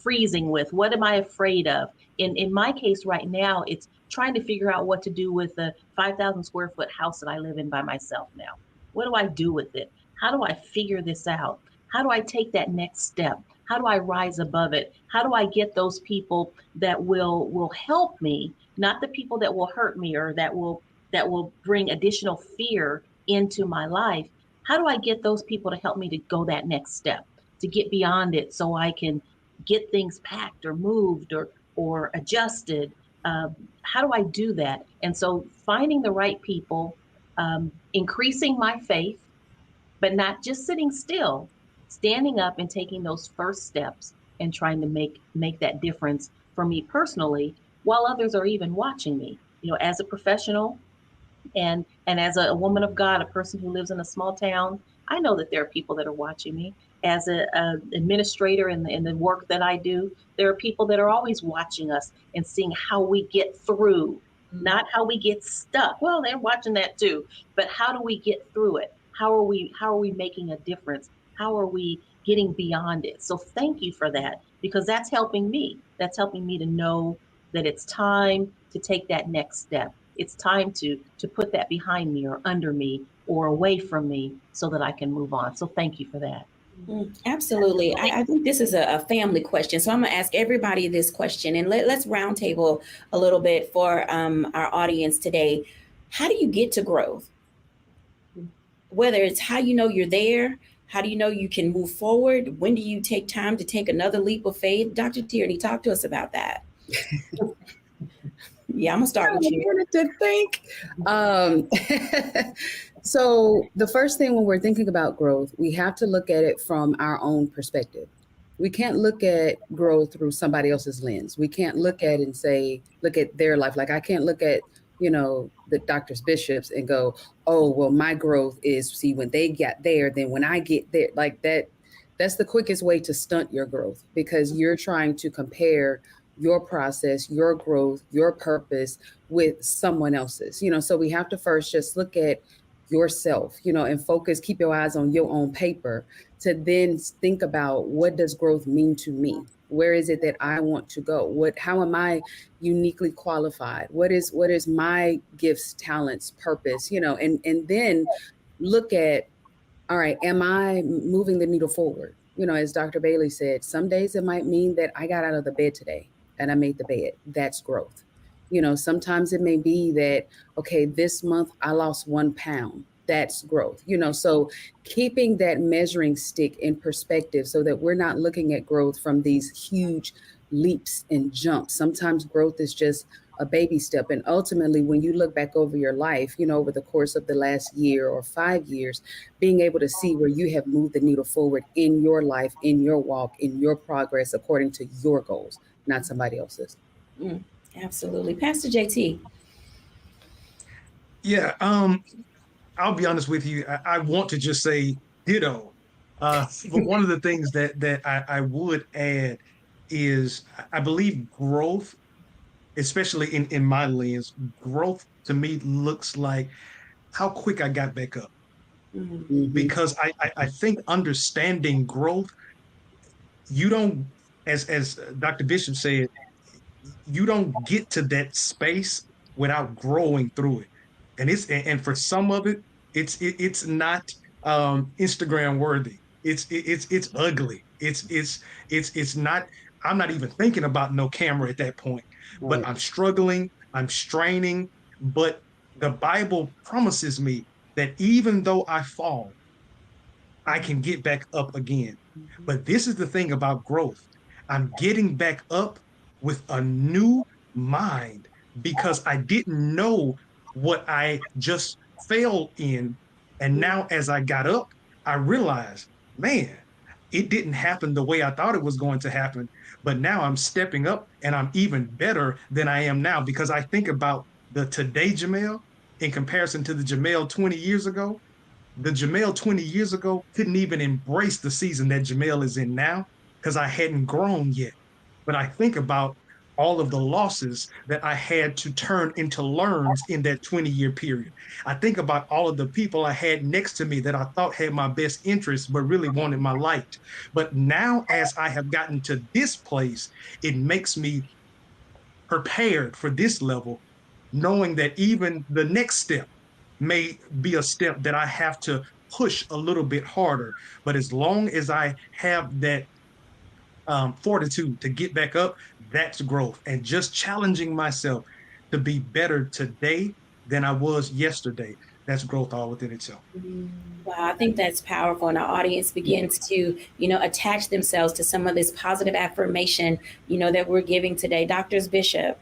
freezing with? What am I afraid of? In my case right now, it's trying to figure out what to do with the 5,000 square foot house that I live in by myself now. What do I do with it? How do I figure this out? How do I take that next step? How do I rise above it? How do I get those people that will help me, not the people that will hurt me or that will bring additional fear into my life? How do I get those people to help me to go that next step, to get beyond it so I can get things packed or moved or adjusted? How do I do that? And so finding the right people, increasing my faith, but not just sitting still, standing up and taking those first steps and trying to make that difference for me personally, while others are even watching me, as a professional and as a woman of God, a person who lives in a small town. I know that there are people that are watching me. As a administrator in the work that I do, there are people that are always watching us and seeing how we get through, not how we get stuck. Well, they're watching that too, but how do we get through it? How are we making a difference? How are we getting beyond it? So thank you for that, because that's helping me. That's helping me to know that it's time to take that next step. It's time to put that behind me or under me or away from me so that I can move on. So thank you for that. Absolutely. I think this is a family question. So I'm going to ask everybody this question, and let's roundtable a little bit for our audience today. How do you get to growth? Whether it's how you know you're there, how do you know you can move forward? When do you take time to take another leap of faith? Dr. Tierney, talk to us about that. Yeah, I'm gonna start with you. I wanted to think. So the first thing when we're thinking about growth, we have to look at it from our own perspective. We can't look at growth through somebody else's lens. We can't look at and say, look at their life. Like I can't look at, the doctors, bishops and go, oh, well, my growth is, see, when they get there, then when I get there, like that's the quickest way to stunt your growth, because you're trying to compare your process, your growth, your purpose with someone else's, so we have to first just look at yourself, and focus, keep your eyes on your own paper to then think about, what does growth mean to me? Where is it that I want to go? How am I uniquely qualified? What is my gifts, talents, purpose, and then look at, all right, am I moving the needle forward? As Dr. Bailey said, some days it might mean that I got out of the bed today and I made the bed. That's growth. Sometimes it may be that, okay, this month I lost 1 pound. That's growth. So keeping that measuring stick in perspective so that we're not looking at growth from these huge leaps and jumps. Sometimes growth is just a baby step. And ultimately, when you look back over your life, over the course of the last year or 5 years, being able to see where you have moved the needle forward in your life, in your walk, in your progress, according to your goals, not somebody else's. Absolutely. Pastor JT. Yeah, I'll be honest with you. I want to just say ditto. But one of the things that I would add is, I believe growth, especially in my lens, growth to me looks like how quick I got back up. because I think understanding growth, you don't, as Dr. Bishop said, you don't get to that space without growing through it. And for some of it, it's not Instagram worthy. It's ugly. It's not. I'm not even thinking about no camera at that point. But I'm struggling. I'm straining. But the Bible promises me that even though I fall, I can get back up again. But this is the thing about growth. I'm getting back up with a new mind because I didn't know what I just fell in. And now as I got up, I realized, man, it didn't happen the way I thought it was going to happen. But now I'm stepping up and I'm even better than I am now because I think about the today Jamel in comparison to the Jamel 20 years ago. The Jamel 20 years ago couldn't even embrace the season that Jamel is in now because I hadn't grown yet. But I think about all of the losses that I had to turn into learns in that 20-year period. I think about all of the people I had next to me that I thought had my best interests, but really wanted my light. But now, as I have gotten to this place, it makes me prepared for this level, knowing that even the next step may be a step that I have to push a little bit harder. But as long as I have that fortitude to get back up, that's growth. And just challenging myself to be better today than I was yesterday, that's growth all within itself. Wow, I think that's powerful. And our audience begins to, attach themselves to some of this positive affirmation, that we're giving today. Dr. Bishop.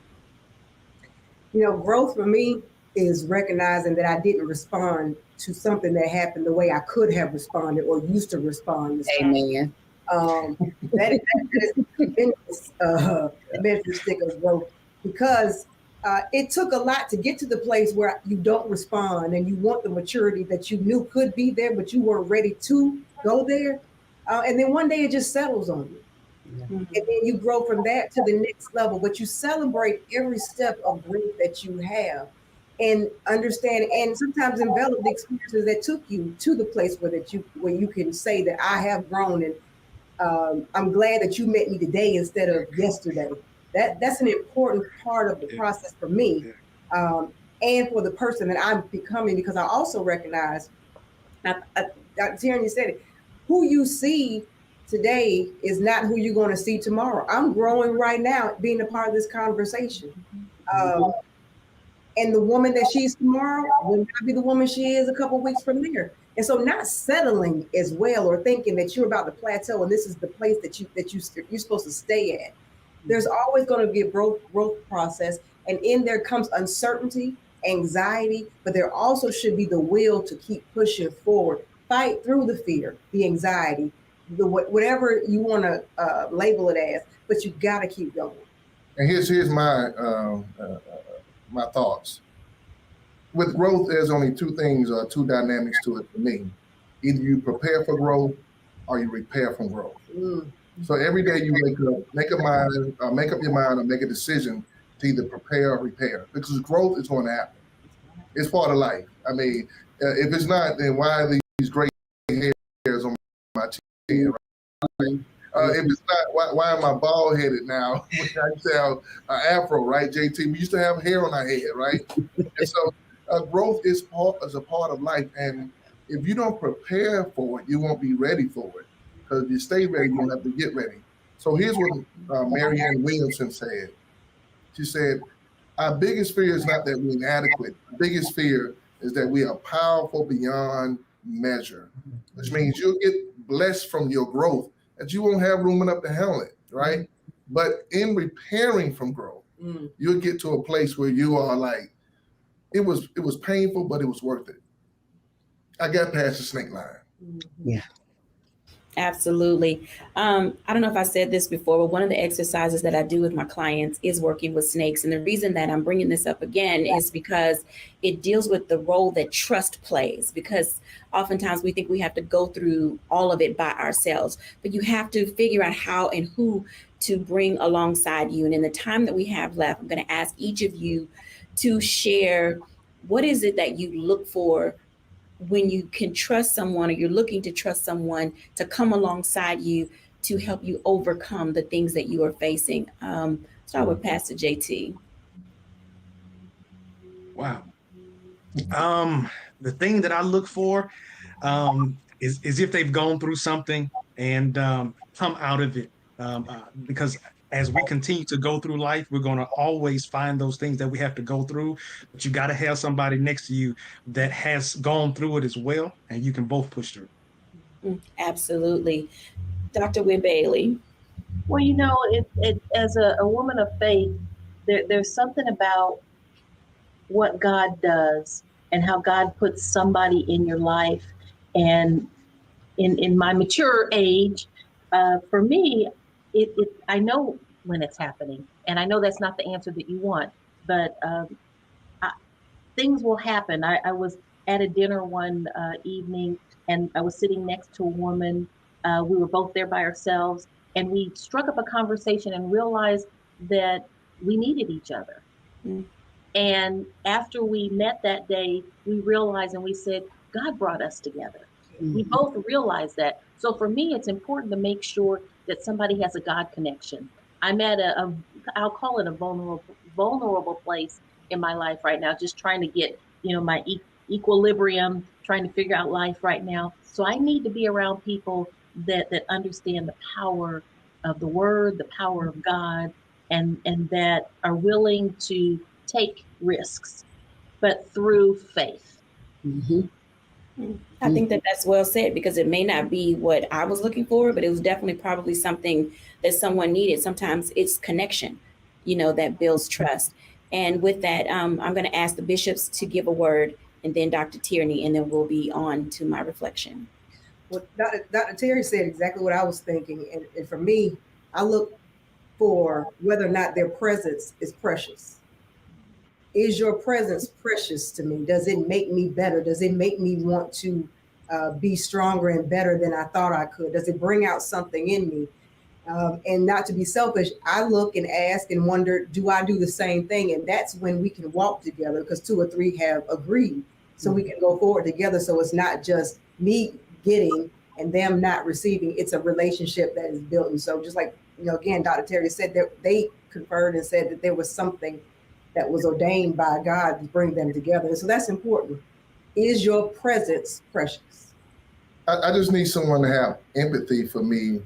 Growth for me is recognizing that I didn't respond to something that happened the way I could have responded or used to respond. Amen. That is mental stick of growth because it took a lot to get to the place where you don't respond and you want the maturity that you knew could be there, but you weren't ready to go there. And then one day it just settles on you. Yeah. And then you grow from that to the next level, but you celebrate every step of growth that you have and understand and sometimes envelop the experiences that took you to the place where you can say that I have grown and I'm glad that you met me today instead of yesterday. That's an important part of the process for me and for the person that I'm becoming, because I also recognize, Dr. Tierney said it, who you see today is not who you're going to see tomorrow. I'm growing right now being a part of this conversation. And the woman that she is tomorrow will not be the woman she is a couple of weeks from there. And so not settling as well or thinking that you're about to plateau and this is the place that you're supposed to stay at. There's always going to be a growth process. And in there comes uncertainty, anxiety, but there also should be the will to keep pushing forward. Fight through the fear, the anxiety, whatever you want to label it as, but you got to keep going. And here's my my thoughts. With growth, there's only two things or two dynamics to it for me. Either you prepare for growth or you repair from growth. So every day you wake up, make up your mind or make a decision to either prepare or repair, because growth is going to happen. It's part of life. I mean, if it's not, then why are these gray hairs on my chin? Right? If it's not, why am I bald headed now? I used to have an afro, right, JT? We used to have hair on our head, right? And so growth is a part of life. And if you don't prepare for it, you won't be ready for it. Because if you stay ready, you don't have to get ready. So here's what Marianne Williamson said. She said, our biggest fear is not that we're inadequate. The biggest fear is that we are powerful beyond measure, which means you'll get blessed from your growth, that you won't have room enough to handle it, right? But in repairing from growth, you'll get to a place where you are like, it was painful, but it was worth it. I got past the snake line. Yeah. Absolutely. I don't know if I said this before, but one of the exercises that I do with my clients is working with snakes. And the reason that I'm bringing this up again is because it deals with the role that trust plays, because oftentimes we think we have to go through all of it by ourselves, but you have to figure out how and who to bring alongside you. And in the time that we have left, I'm going to ask each of you to share, what is it that you look for when you can trust someone, or you're looking to trust someone to come alongside you to help you overcome the things that you are facing. Start with Pastor JT. Wow. The thing that I look for is if they've gone through something and come out of it. Because as we continue to go through life, we're going to always find those things that we have to go through. But you got to have somebody next to you that has gone through it as well, and you can both push through. Absolutely. Dr. Wynn Bailey. Well, you know, as a woman of faith, there's something about what God does and how God puts somebody in your life. And in my mature age, for me, I know when it's happening, and I know that's not the answer that you want, but things will happen. I was at a dinner one evening, and I was sitting next to a woman. We were both there by ourselves, and we struck up a conversation and realized that we needed each other. And after we met that day, we realized and we said, God brought us together. We both realized that. So for me, it's important to make sure that somebody has a God connection. I'm at I'll call it a vulnerable place in my life right now, just trying to get, my equilibrium, trying to figure out life right now. So I need to be around people that understand the power of the word, the power of God, and that are willing to take risks, but through faith. I think that that's well said, because it may not be what I was looking for, but it was definitely probably something that someone needed. Sometimes it's connection, that builds trust. And with that, I'm going to ask the bishops to give a word, and then Dr. Tierney, and then we'll be on to my reflection. Well, Dr. Terry said exactly what I was thinking. And for me, I look for whether or not their presence is precious. Is your presence precious to me? Does it make me better? Does it make me want to be stronger and better than I thought I could? Does it bring out something in me? And not to be selfish, I look and ask and wonder, do I do the same thing? And that's when we can walk together, because 2 or 3 have agreed. So we can go forward together. So it's not just me getting and them not receiving. It's a relationship that is built. And so just like, again, Dr. Terry said that they conferred and said that there was something that was ordained by God to bring them together. And so that's important. Is your presence precious? I just need someone to have empathy for me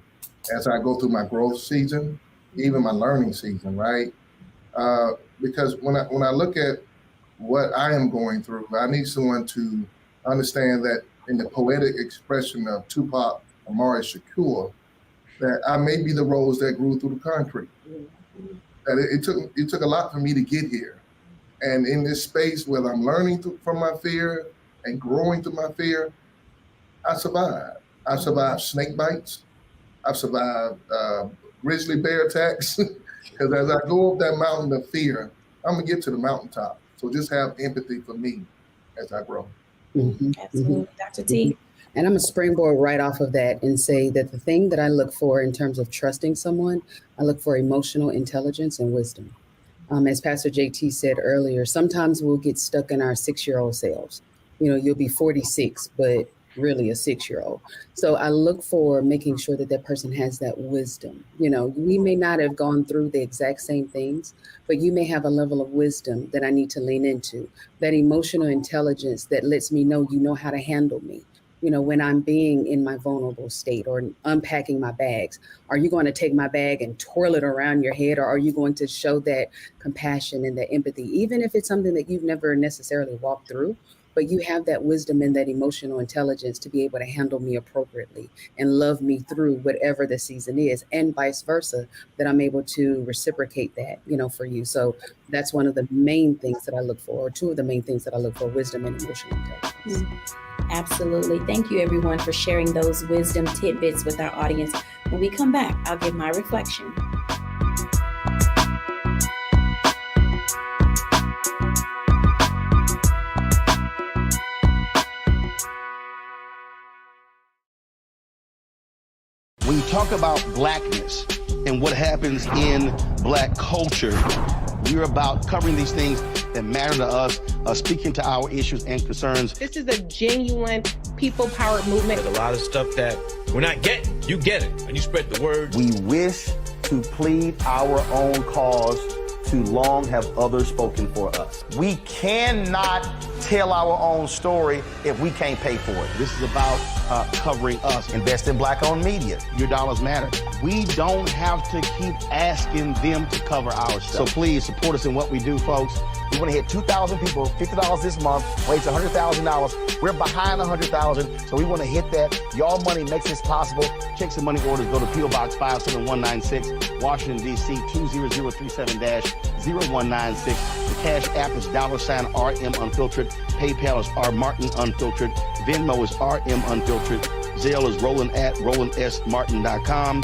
as I go through my growth season, even my learning season, right? Because when I look at what I am going through, I need someone to understand that in the poetic expression of Tupac Amaru Shakur, that I may be the rose that grew through the concrete. That it took a lot for me to get here. And in this space where I'm learning from my fear and growing through my fear, I survived. I survived snake bites. I've survived grizzly bear attacks. Because as I go up that mountain of fear, I'm gonna get to the mountaintop. So just have empathy for me as I grow. Absolutely. Dr. T. And I'm a springboard right off of that and say that the thing that I look for in terms of trusting someone, I look for emotional intelligence and wisdom. As Pastor JT said earlier, sometimes we'll get stuck in our 6-year-old selves. You'll be 46, but really a 6-year-old. So I look for making sure that person has that wisdom. We may not have gone through the exact same things, but you may have a level of wisdom that I need to lean into, that emotional intelligence that lets me know you know how to handle me. When I'm being in my vulnerable state or unpacking my bags, are you going to take my bag and twirl it around your head, or are you going to show that compassion and that empathy, even if it's something that you've never necessarily walked through, but you have that wisdom and that emotional intelligence to be able to handle me appropriately and love me through whatever the season is, and vice versa, that I'm able to reciprocate that, for you. So that's one of the main things that I look for, or 2 of the main things that I look for: wisdom and emotional intelligence. Absolutely. Thank you, everyone, for sharing those wisdom tidbits with our audience. When we come back, I'll give my reflection. When you talk about blackness and what happens in Black culture, We're about covering these things that matter to us, speaking to our issues and concerns. This is a genuine people-powered movement. There's a lot of stuff that we're not getting. You get it, and you spread the word. We wish to plead our own cause. Too long have others spoken for us. We cannot tell our own story if we can't pay for it. This is about covering us. Invest in Black-owned media. Your dollars matter. We don't have to keep asking them to cover our stuff. So please support us in what we do, folks. We want to hit 2,000 people, $50 this month, raise $100,000. We're behind 100,000, so we want to hit that. Y'all money makes this possible. Checks and money orders go to P.O. Box 57196, Washington, D.C. 20037-0196. The Cash App is $RM Unfiltered. PayPal is R Martin Unfiltered. Venmo is RM Unfiltered. Zelle is roland@rolandsmartin.com.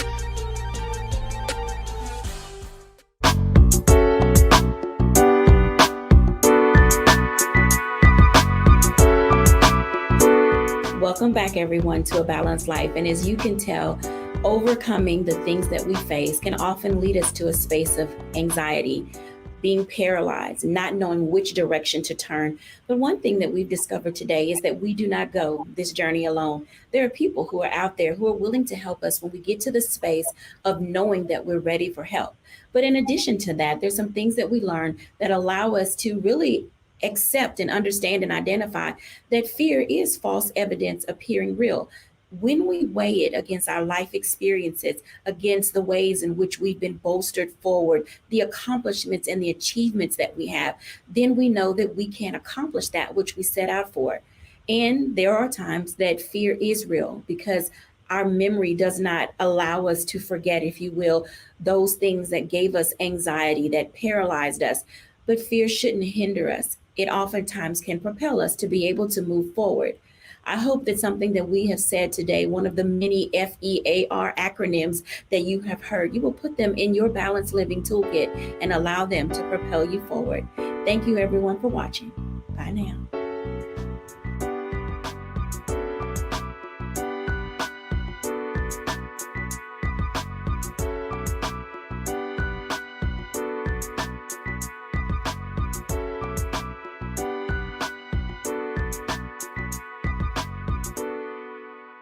Welcome back, everyone, to A Balanced Life. And as you can tell, overcoming the things that we face can often lead us to a space of anxiety, being paralyzed, not knowing which direction to turn. But one thing that we've discovered today is that we do not go this journey alone. There are people who are out there who are willing to help us when we get to the space of knowing that we're ready for help. But in addition to that, there's some things that we learn that allow us to really accept and understand and identify that fear is false evidence appearing real. When we weigh it against our life experiences, against the ways in which we've been bolstered forward, the accomplishments and the achievements that we have, then we know that we can accomplish that which we set out for. And there are times that fear is real because our memory does not allow us to forget, if you will, those things that gave us anxiety, that paralyzed us. But fear shouldn't hinder us. It oftentimes can propel us to be able to move forward. I hope that something that we have said today, one of the many F.E.A.R. acronyms that you have heard, you will put them in your balanced living toolkit and allow them to propel you forward. Thank you, everyone, for watching. Bye now.